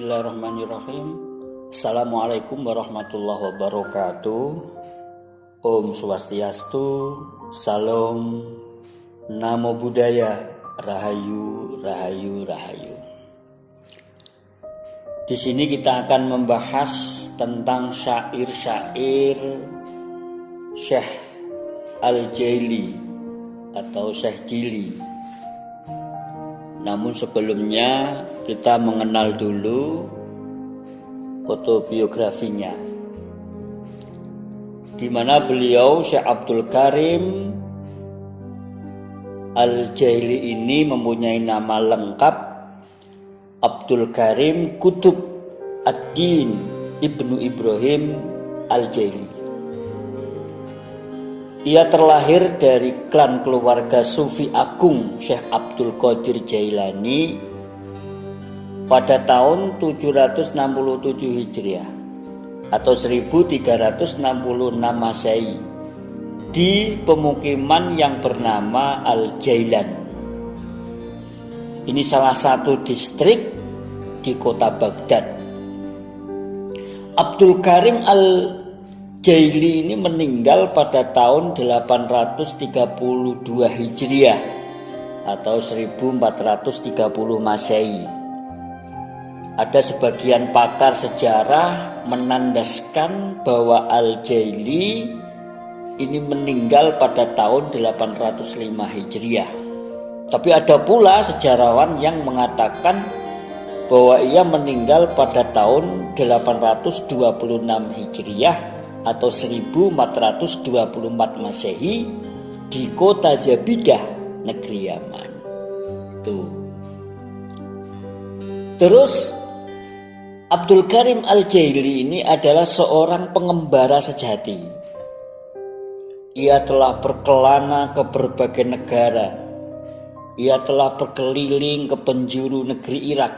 Bismillahirrahmanirrahim. Assalamualaikum warahmatullahi wabarakatuh. Om Swastiastu, Salam, Namo Buddhaya, Rahayu, Rahayu, Rahayu. Di sini kita akan membahas tentang syair-syair Syekh Al-Jaili atau Syekh Jili. Namun sebelumnya kita mengenal dulu autobiografinya, di mana beliau Syekh Abdul Karim Al-Jaili ini mempunyai nama lengkap Abdul Karim Kutub Ad-Din Ibnu Ibrahim Al-Jaili. Ia terlahir dari klan keluarga Sufi Agung Syekh Abdul Qadir Jailani pada tahun 767 Hijriah atau 1366 Masehi di pemukiman yang bernama Al-Jailan. Ini salah satu distrik di kota Baghdad. Abdul Karim Al-Jaili ini meninggal pada tahun 832 Hijriah atau 1430 Masehi. Ada sebagian pakar sejarah menandaskan bahwa Al-Jaili ini meninggal pada tahun 805 Hijriah. Tapi ada pula sejarawan yang mengatakan bahwa ia meninggal pada tahun 826 Hijriah atau 1424 Masehi di kota Zabidah, negeri Yaman. Tuh. Terus Abdul Karim Al-Jaili ini adalah seorang pengembara sejati. Ia telah berkelana ke berbagai negara. Ia telah berkeliling ke penjuru negeri Irak.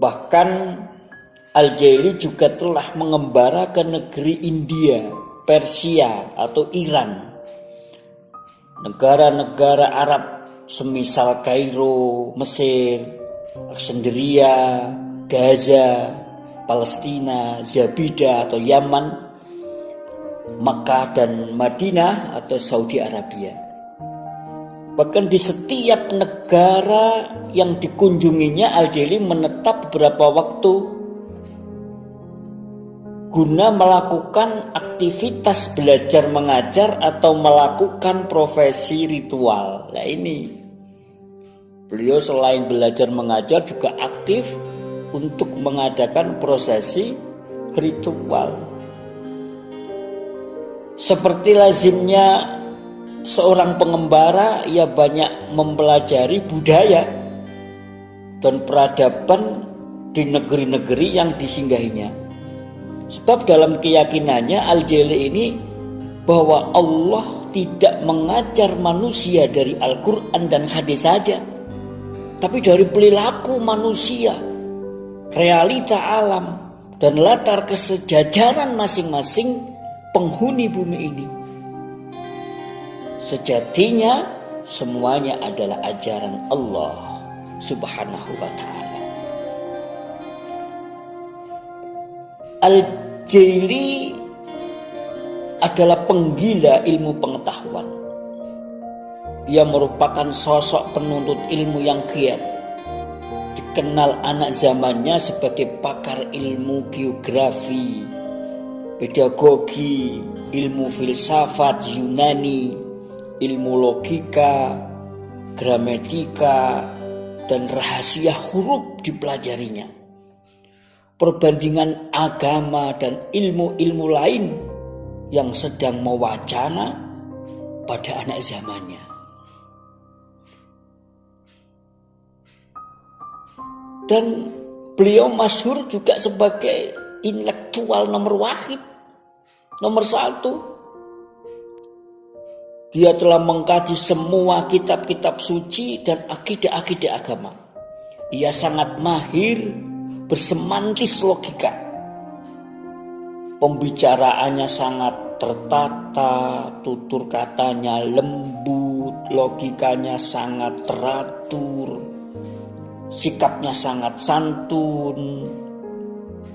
Bahkan Al-Jaili juga telah mengembara ke negeri India, Persia atau Iran, negara-negara Arab semisal Kairo, Mesir, Alexandria, Gaza, Palestina, Zabidah atau Yaman, Makkah dan Madinah atau Saudi Arabia. Bahkan di setiap negara yang dikunjunginya, Al-Jaili menetap beberapa waktu guna melakukan aktivitas belajar mengajar atau melakukan profesi ritual. Nah ini beliau selain belajar mengajar juga aktif untuk mengadakan prosesi ritual. Seperti lazimnya seorang pengembara, ia banyak mempelajari budaya dan peradaban di negeri-negeri yang disinggahinya. Sebab dalam keyakinannya Al-Jaili ini bahwa Allah tidak mengajar manusia dari Al-Quran dan hadis saja, tapi dari perilaku manusia, realita alam, dan latar kesejajaran masing-masing penghuni bumi ini. Sejatinya semuanya adalah ajaran Allah Subhanahu wa ta'ala. Al-Jaili adalah penggila ilmu pengetahuan. Ia merupakan sosok penuntut ilmu yang giat. Dikenal anak zamannya sebagai pakar ilmu geografi, pedagogi, ilmu filsafat Yunani, ilmu logika, gramatika, dan rahasia huruf dipelajarinya. Perbandingan agama dan ilmu-ilmu lain yang sedang mewacana pada anak zamannya. Dan beliau masyhur juga sebagai intelektual nomor wahid, nomor satu. Dia telah mengkaji semua kitab-kitab suci dan akidah-akidah agama. Ia sangat mahir bersemantis logika. Pembicaraannya sangat tertata, tutur katanya lembut, logikanya sangat teratur, sikapnya sangat santun.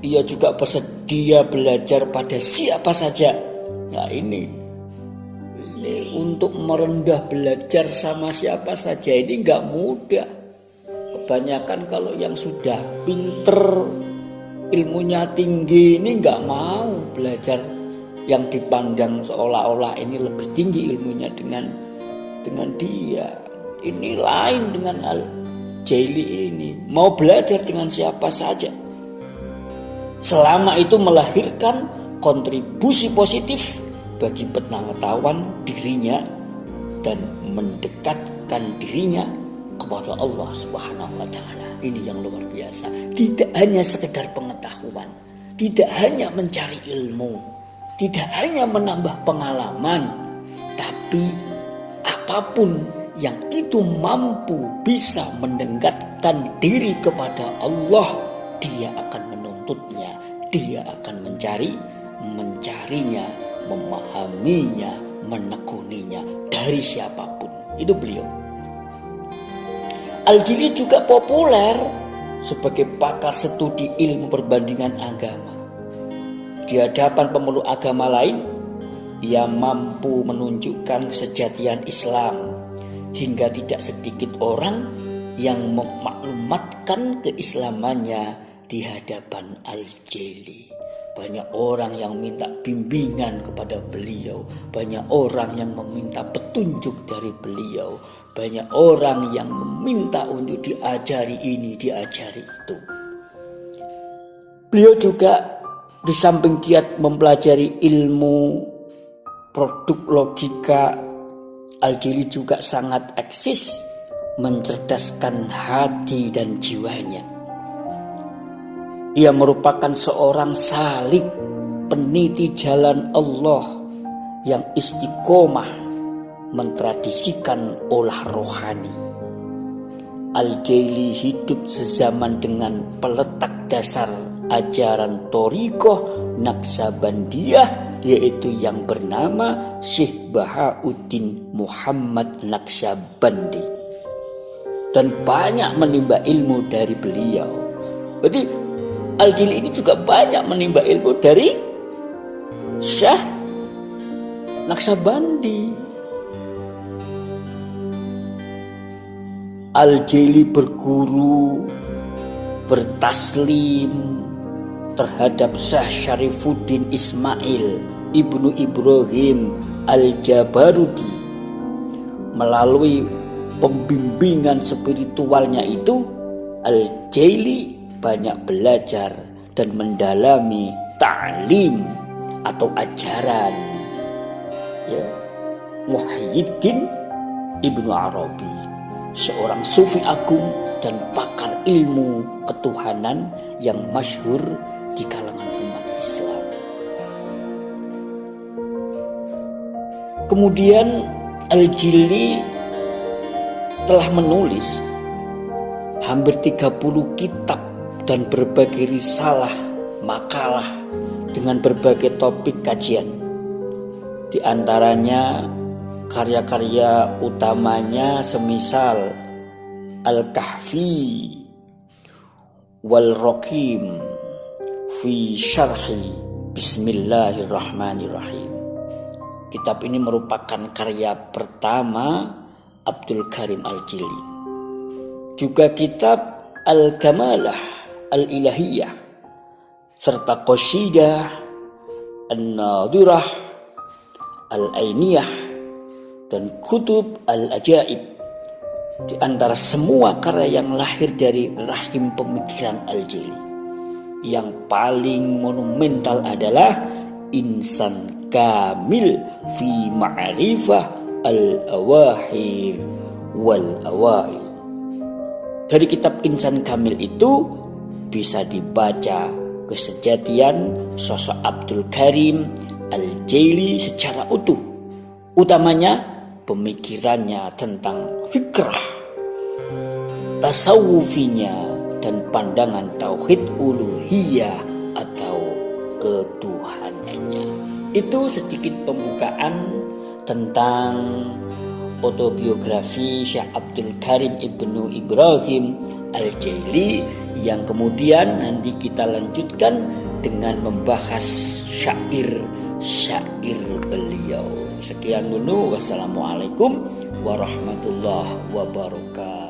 Ia juga bersedia belajar pada siapa saja. Nah ini untuk merendah belajar sama siapa saja ini nggak mudah. Kebanyakan kalau yang sudah pinter, ilmunya tinggi ini nggak mau belajar yang dipandang seolah-olah ini lebih tinggi ilmunya dengan dia. Ini lain dengan Al-Jaili ini, mau belajar dengan siapa saja. Selama itu melahirkan kontribusi positif bagi pengetahuan dirinya dan mendekatkan dirinya kepada Allah Subhanahu wa taala. Ini yang luar biasa. Tidak hanya sekedar pengetahuan, tidak hanya mencari ilmu, tidak hanya menambah pengalaman, tapi apapun yang itu mampu bisa mendekatkan diri kepada Allah, dia akan menuntutnya, dia akan mencarinya, memahaminya, menekuninya dari siapapun. Itu beliau. Al-Jaili juga populer sebagai pakar studi ilmu perbandingan agama. Di hadapan pemeluk agama lain, ia mampu menunjukkan kesejatian Islam hingga tidak sedikit orang yang memaklumatkan keislamannya di hadapan Al-Jaili. Banyak orang yang minta bimbingan kepada beliau, banyak orang yang meminta petunjuk dari beliau, banyak orang yang meminta untuk diajari ini, diajari itu. Beliau juga di samping giat mempelajari ilmu produk logika, Al-Jaili juga sangat eksis mencerdaskan hati dan jiwanya. Ia merupakan seorang salik, peniti jalan Allah yang istiqomah mentradisikan olah rohani. Al-Jaili hidup sezaman dengan peletak dasar ajaran Thariqah Naqsabandiyah, yaitu yang bernama Syekh Bahauddin Muhammad Naqsabandi, dan banyak menimba ilmu dari beliau. Berarti Al-Jaili ini juga banyak menimba ilmu dari Syekh Naqsabandi. Al-Jaili berguru, bertaslim terhadap Syekh Syarifuddin Ismail Ibnu Ibrahim Al-Jabarudi. Melalui pembimbingan spiritualnya itu, Al-Jaili banyak belajar dan mendalami ta'lim atau ajaran Muhyiddin Ibnu Arabi, seorang sufi agung dan pakar ilmu ketuhanan yang masyhur di kalangan umat Islam. Kemudian Al-Jaili telah menulis hampir 30 kitab dan berbagai risalah, makalah dengan berbagai topik kajian. Di antaranya karya-karya utamanya semisal Al-Kahfi wal Raqim fi Syarhi Bismillahirrahmanirrahim. Kitab ini merupakan karya pertama Abdul Karim Al-Jaili. Juga kitab Al-Kamalah Al-Ilahiyah serta Qasidah An-Nadhirah Al-Ainiyah dan Kutub Al-Ajaib. Di antara semua karya yang lahir dari rahim pemikiran Al-Jaili, yang paling monumental adalah Insan Kamil fi Ma'rifah Al-Awahir Wal-Awail. Dari kitab Insan Kamil itu bisa dibaca kesejatian sosok Abdul Karim Al-Jaili secara utuh, utamanya pemikirannya tentang fikrah, tasawufinya, dan pandangan tauhid uluhiyah atau ketuhanannya. Itu sedikit pembukaan tentang autobiografi Syekh Abdul Karim Ibnu Ibrahim Al-Jaili, yang kemudian nanti kita lanjutkan dengan membahas syair beliau. Sekian dulu, wassalamualaikum warahmatullahi wabarakatuh.